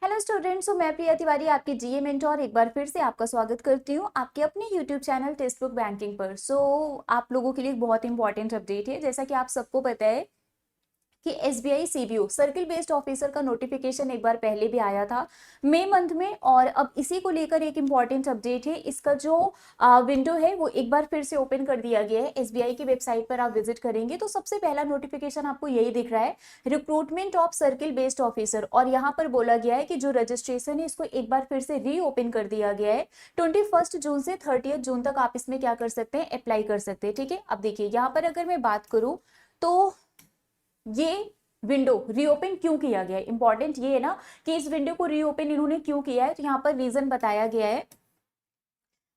Hello students, मैं प्रिया तिवारी आपकी जीए mentor एक बार फिर से आपका स्वागत करती हूँ आपके अपने YouTube channel text book banking पर। आप लोगों के लिए बहुत इंपॉर्टेंट अपडेट है। जैसा कि आप सबको पता है कि SBI CBO circle based officer का नोटिफिकेशन एक बार पहले भी आया था मई मंथ में, और अब इसी को लेकर एक इम्पॉर्टेंट अपडेट है। इसका जो विंडो है वो एक बार फिर से ओपन कर दिया गया है। एसबीआई की वेबसाइट पर आप विजिट करेंगे तो सबसे पहला नोटिफिकेशन आपको यही दिख रहा है, recruitment of circle based officer. और यहाँ पर बोला गया है कि जो रजिस्ट्रेशन है इसको एक बार फिर से रीओपन कर दिया गया है। 21 जून से 30 जून तक आप इसमें क्या कर सकते हैं, अप्लाई कर सकते हैं। ठीक है, अब देखिए यहाँ पर अगर मैं बात करूँ तो ये विंडो रीओपन क्यों किया गया है, इंपॉर्टेंट ये है ना कि इस विंडो को रीओपन इन्होंने क्यों किया है। तो यहाँ पर रीजन बताया गया है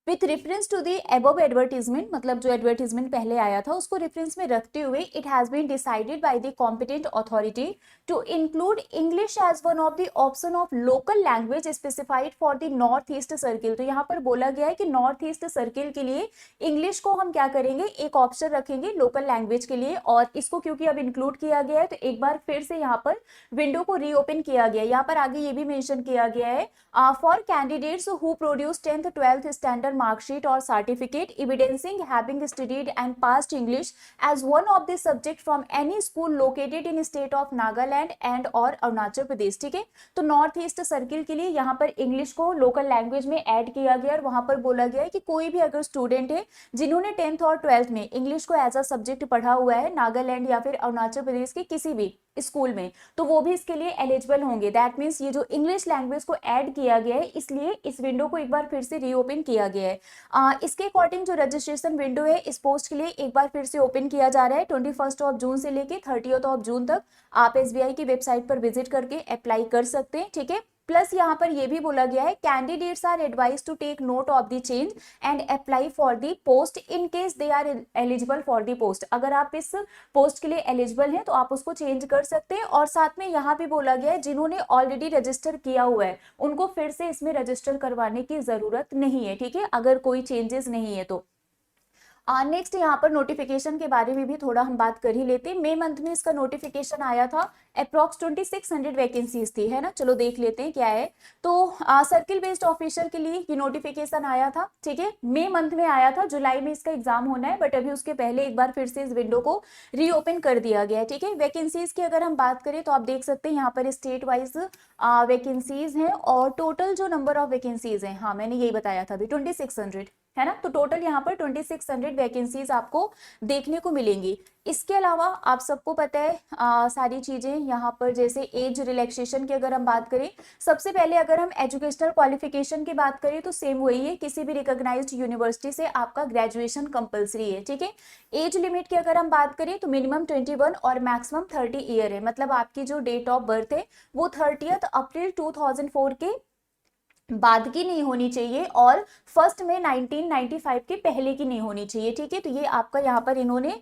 with reference to the above advertisement, मतलब जो एडवर्टीजमेंट पहले आया था उसको रेफरेंस में रखते हुए it has been decided by the competent authority to include English as one of the option of local language specified for the North East Circle. तो यहाँ पर बोला गया है कि नॉर्थ ईस्ट सर्किल के लिए इंग्लिश को हम क्या करेंगे, एक ऑप्शन रखेंगे लोकल लैंग्वेज के लिए। और इसको क्योंकि अब इंक्लूड किया गया है तो एक बार फिर से यहाँ पर विंडो को रीओपन किया गया है। यहाँ पर आगे ये भी मेंशन किया गया है for candidates who produce 10th 12th standard mark sheet or certificate evidencing having studied and passed English as one of the subject from any school located in state of Nagaland and or Arunachal Pradesh. ठीक है, तो north East circle के लिए यहाँ पर English को local language में add किया गया और वहां पर बोला गया है कि कोई भी अगर स्टूडेंट है जिन्होंने 10th और 12th में इंग्लिश को एज अ सब्जेक्ट पढ़ा हुआ है नागालैंड या फिर अरुणाचल प्रदेश के किसी भी स्कूल में, तो वो भी इसके लिए एलिजिबल होंगे। दैट मीन्स ये जो इंग्लिश लैंग्वेज को ऐड किया गया है इसलिए इस विंडो को एक बार फिर से रीओपन किया गया है। इसके अकॉर्डिंग जो रजिस्ट्रेशन विंडो है इस पोस्ट के लिए एक बार फिर से ओपन किया जा रहा है 21 जून से लेके 30 जून तक। आप एसबीआई की वेबसाइट पर विजिट करके अप्लाई कर सकते हैं। ठीक है, प्लस यहाँ पर यह भी बोला गया है candidates are advise to take note of the change and apply for the post in case they are eligible for the post. अगर आप इस पोस्ट के लिए एलिजिबल हैं तो आप उसको चेंज कर सकते हैं। और साथ में यहाँ भी बोला गया है जिन्होंने ऑलरेडी रजिस्टर किया हुआ है उनको फिर से इसमें रजिस्टर करवाने की जरूरत नहीं है। ठीक है, अगर कोई चेंजेस नहीं है तो। नेक्स्ट यहाँ पर नोटिफिकेशन के बारे में भी थोड़ा हम बात कर ही लेते हैं। मई मंथ में इसका नोटिफिकेशन आया था, अप्रॉक्स 2600 वैकेंसीज थी, है ना। चलो देख लेते हैं क्या है। तो सर्किल बेस्ड ऑफिसर के लिए ये नोटिफिकेशन आया था। ठीक है, मई मंथ में आया था, जुलाई में इसका एग्जाम होना है, बट अभी उसके पहले एक बार फिर से इस विंडो को रीओपन कर दिया गया है। ठीक है, वैकेंसीज की अगर हम बात करें तो आप देख सकते हैं यहाँ पर स्टेट वाइज वैकेंसीज हैं और टोटल जो नंबर ऑफ वैकेंसीज हैं, हाँ मैंने यही बताया था अभी 2600, है ना। तो टोटल यहाँ पर 2600 वैकेंसीज आपको देखने को मिलेंगी। इसके अलावा आप सबको पता है सारी चीजें यहाँ पर, जैसे एज रिलैक्सेशन की अगर हम बात करें, सबसे पहले अगर हम एजुकेशनल क्वालिफिकेशन की बात करें तो सेम वही है, किसी भी रिकॉग्नाइज्ड यूनिवर्सिटी से आपका ग्रेजुएशन कंपलसरी है। ठीक है, एज लिमिट की अगर हम बात करें तो मिनिमम 21 और मैक्सिमम 30 ईयर है, मतलब आपकी जो डेट ऑफ बर्थ है वो 30 अप्रैल 2004 के बाद की नहीं होनी चाहिए और 1 मई 1995 के पहले की नहीं होनी चाहिए। ठीक है, तो ये आपका यहाँ पर इन्होंने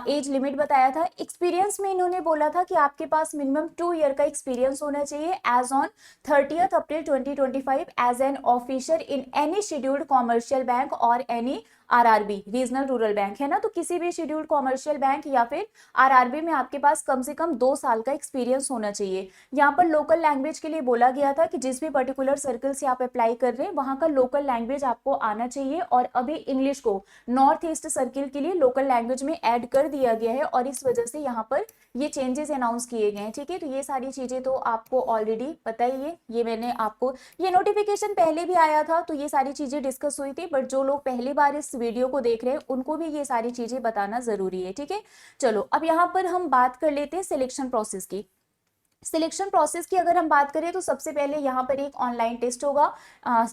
एज लिमिट बताया था। एक्सपीरियंस में इन्होंने बोला था कि आपके पास मिनिमम 2 ईयर का एक्सपीरियंस होना चाहिए as on 30 April 2025 as an officer in any scheduled commercial bank और any RRB regional rural bank, है ना। तो किसी भी शेड्यूल्ड कॉमर्शियल बैंक या फिर आरआरबी में आपके पास कम से कम 2 साल का एक्सपीरियंस होना चाहिए। यहाँ पर लोकल लैंग्वेज के लिए बोला गया था कि जिस भी पर्टिकुलर सर्कल से आप अप्लाई कर रहे हैं वहां का लोकल लैंग्वेज आपको आना चाहिए, और अभी इंग्लिश को नॉर्थ ईस्ट सर्किल के लिए लोकल लैंग्वेज में ऐड कर दिया गया है और इस वजह से यहाँ पर ये चेंजेस अनाउंस किए गए हैं। ठीक है, तो ये सारी चीजें तो आपको ऑलरेडी पता ही है, ये मैंने आपको, ये नोटिफिकेशन पहले भी आया था तो ये सारी चीजें डिस्कस हुई थी, बट जो लोग पहली बार इस वीडियो को देख रहे हैं उनको भी ये सारी चीजें बताना जरूरी है। ठीक है, चलो अब यहाँ पर हम बात कर लेते हैं सिलेक्शन प्रोसेस की। सिलेक्शन प्रोसेस की अगर हम बात करें तो सबसे पहले यहाँ पर एक ऑनलाइन टेस्ट होगा,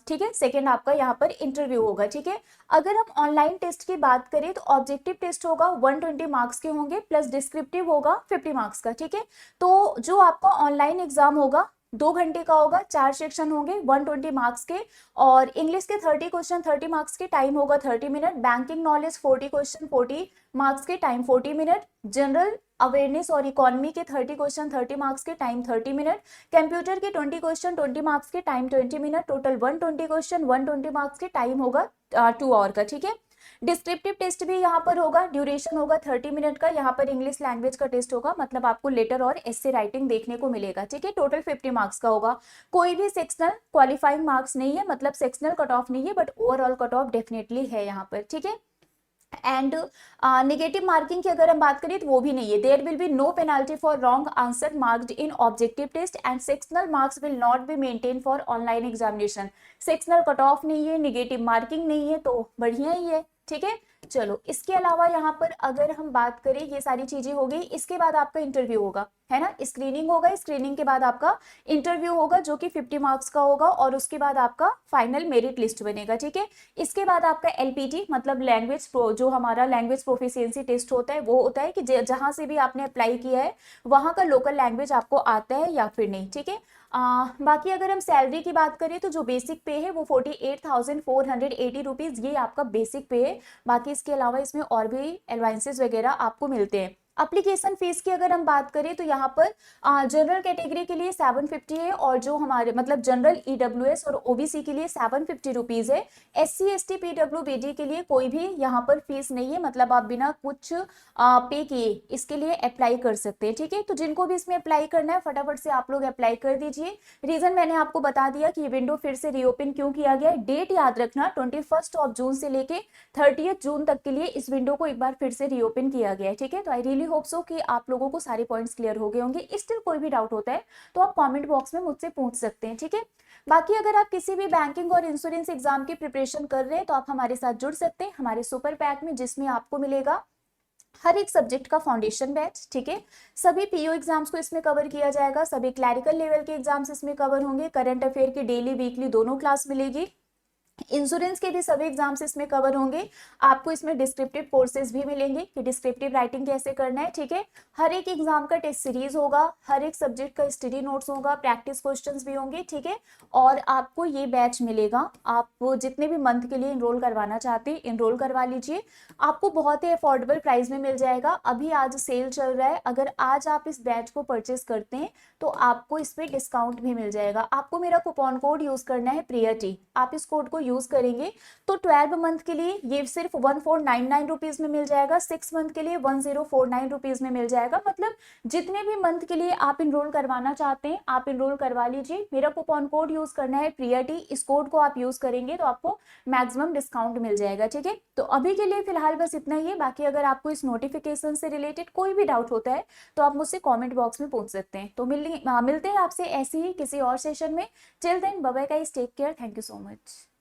ठीक है। सेकंड आपका यहाँ पर इंटरव्यू होगा। ठीक है, अगर हम ऑनलाइन टेस्ट की बात करें तो ऑब्जेक्टिव टेस्ट होगा 120 मार्क्स के होंगे, प्लस डिस्क्रिप्टिव होगा 50 मार्क्स का। ठीक है, तो जो आपका ऑनलाइन एग्जाम होगा 2 घंटे का होगा, 4 सेक्शन होंगे 120 मार्क्स के, और इंग्लिश के 30 क्वेश्चन 30 मार्क्स के, टाइम होगा 30 minute. Banking knowledge 40 question 40 marks के, टाइम 40 मिनट। जनरल अवेयरनेस और इकोनॉमी के 30 क्वेश्चन 30 मार्क्स के, टाइम 30 मिनट। कंप्यूटर के 20 क्वेश्चन 20 मार्क्स के, time 20 minute. Total 120 question 120 marks के, टाइम होगा 2 आवर का। ठीक है, डिस्क्रिप्टिव टेस्ट भी यहाँ पर होगा, ड्यूरेशन होगा 30 मिनट का, यहाँ पर इंग्लिश लैंग्वेज का टेस्ट होगा, मतलब आपको लेटर और एस्से राइटिंग देखने को मिलेगा, ठीक है। टोटल 50 मार्क्स का होगा, कोई भी सेक्शनल क्वालिफाइंग मार्क्स नहीं है, मतलब सेक्शनल कट ऑफ नहीं है, but overall cut off definitely है यहाँ पर, ठीक है। एंड नेगेटिव मार्किंग की अगर हम बात करें तो वो भी नहीं है, there will be no penalty for wrong answer marked in objective test and sectional marks will not be maintain for online examination. Sectional cut off नहीं है, नेगेटिव मार्किंग नहीं है, तो बढ़िया ही है, ठीक है। चलो, इसके अलावा यहाँ पर अगर हम बात करें, ये सारी चीजें हो गई, इसके बाद आपका इंटरव्यू होगा, है ना, स्क्रीनिंग होगा, स्क्रीनिंग के बाद आपका इंटरव्यू होगा जो कि 50 मार्क्स का होगा, और उसके बाद आपका फाइनल मेरिट लिस्ट बनेगा, ठीक है। इसके बाद आपका एलपीटी मतलब लैंग्वेज जो हमारा लैंग्वेज प्रोफिशिएंसी टेस्ट होता है, वो होता है कि जहां से भी आपने अप्लाई किया है वहां का लोकल लैंग्वेज आपको आता है या फिर नहीं, ठीक है। बाकी अगर हम सैलरी की बात करें तो जो बेसिक पे है वो 48,480 रुपीज, ये आपका बेसिक पे है। बाकी इसके अलावा इसमें और भी एडवांसेस वगैरह आपको मिलते हैं। एप्लीकेशन फीस की अगर हम बात करें तो यहाँ पर जनरल कैटेगरी के लिए 750 है, और जो हमारे मतलब जनरल ईडब्ल्यूएस और ओबीसी के लिए 750 रुपीज है। एससी एसटी पीडब्ल्यूबीडी के लिए कोई भी यहाँ पर फीस नहीं है, मतलब आप बिना कुछ पे किए इसके लिए अप्लाई कर सकते हैं, ठीक है। तो जिनको भी इसमें अप्लाई करना है फटाफट से आप लोग अप्लाई कर दीजिए। रीजन मैंने आपको बता दिया कि ये विंडो फिर से रीओपन क्यों किया गया है। डेट याद रखना, 21 जून से लेके 30 जून तक के लिए इस विंडो को एक बार फिर से रीओपन किया गया है, ठीक है। तो आई रियली होप सो कि आप लोगों को सारे पॉइंट्स क्लियर हो गए होंगे। स्टिल कोई भी डाउट होता है तो आप कमेंट बॉक्स में मुझसे पूछ सकते हैं, ठीक है। बाकी अगर आप किसी भी बैंकिंग और इंश्योरेंस एग्जाम की प्रिपरेशन कर रहे हैं तो आप हमारे साथ जुड़ सकते हैं हमारे सुपर पैक में, जिसमें आपको मिलेगा हर एक सब्जेक्ट का फाउंडेशन बैच, ठीक है। सभी पीओ एग्जाम्स को इसमें कवर किया जाएगा, सभी क्लैरिकल लेवल के एग्जाम्स इसमें कवर होंगे, करंट अफेयर की डेली वीकली दोनों क्लास मिलेगी, इंश्योरेंस के भी सभी एग्जाम्स इसमें कवर होंगे। आपको इसमें डिस्क्रिप्टिव कोर्सेज भी मिलेंगे कि डिस्क्रिप्टिव राइटिंग कैसे करना है, ठीक है। हर एक एग्जाम का टेस्ट सीरीज होगा, हर एक सब्जेक्ट का स्टडी नोट्स होगा, प्रैक्टिस क्वेश्चंस भी होंगे, ठीक है। और आपको ये बैच मिलेगा, आप जितने भी मंथ के लिए इनरोल करवाना चाहते हैं इनरोल करवा लीजिए, आपको बहुत ही अफोर्डेबल प्राइस में मिल जाएगा। अभी आज सेल चल रहा है, अगर आज आप इस बैच को परचेस करते हैं तो आपको इस पे डिस्काउंट भी मिल जाएगा। आपको मेरा कूपन कोड यूज करना है प्रियटी, आप इस कोड को यूज करेंगे तो 12 मंथ के लिए ये सिर्फ 1499 रुपीज में मिल जाएगा, 6 मंथ के लिए 1049 रुपीज में मिल जाएगा। मतलब जितने भी मंथ के लिए आप इनरोल करवाना चाहते हैं आप इनरोल करवा लीजिए, मेरा कूपन कोड यूज करना है प्रियटी, इस कोड को आप यूज करेंगे तो आपको मैक्सिमम डिस्काउंट मिल जाएगा, ठीक है। तो अभी के लिए फिलहाल बस इतना ही है। बाकी अगर आपको इस नोटिफिकेशन से रिलेटेड कोई भी डाउट होता है तो आप मुझसे कमेंट बॉक्स में पूछ सकते हैं। तो मिलते हैं आपसे ऐसे ही किसी और सेशन में। Till then bye bye guys, take care, thank you so much.